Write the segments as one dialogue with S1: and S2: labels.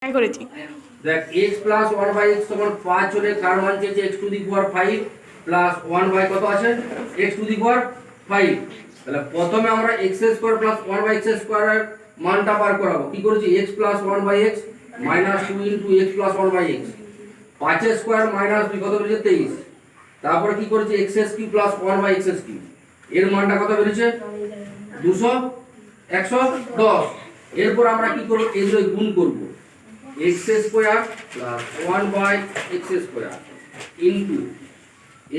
S1: Try করেছি।
S2: দেখ x plus 1/x সমান 5 হলে কার মান চেয়েছে x to the power 5 plus 1 by কত আছে x টু দি পাওয়ার 5। তাহলে প্রথমে আমরা x স্কয়ার প্লাস 1/x স্কয়ারের মানটা বার করাবো। কি করেছি x plus 1/x minus 2 into x plus 1/x 5 এর স্কয়ার মাইনাস 2 কত বেরিয়েছে 23। তারপরে কি করেছি x cube plus 1/x cube এর মানটা কত বেরিয়েছে 200 110। এরপর আমরা কি করব এই দুই গুণ করব x square plus 1/x square into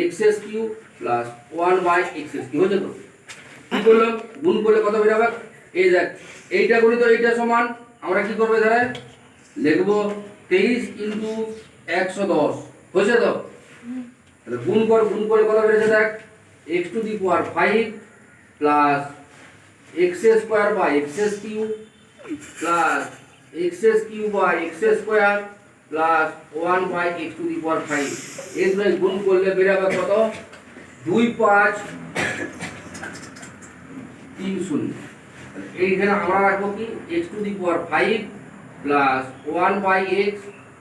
S2: x cube plus 1/x cube হয়ে যেত। কি করলাম গুণ করলে কত বের হবে এই দেখ এইটা গুণিত এইটা সমান আমরা কি করব এখানে লিখব 23 ইনটু 110 হয়েছে তো। তাহলে গুণ করলে কত বেরিয়েছে দেখ x to the power 5 plus x square by x cube plus x cube by x square plus 1/x to the power 5 এর দুই গুণ করলে বের হবে কত 2530। এইখানে আমরা রাখবো কি x to the power 5 plus 1/x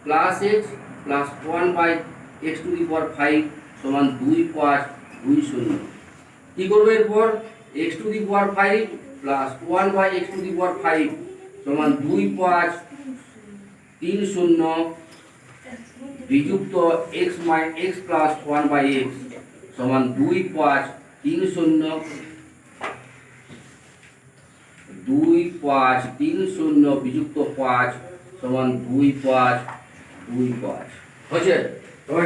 S2: plus x plus 1/x to the power 5 সমান 2520। কি করবে এরপর x to the power 5 plus 1/x to the power 5 সমান 2530 বিযুক্ত x minus x plus 1/x সমান 2530 বিযুক্ত 5 সমান 2525 হচ্ছে তোমার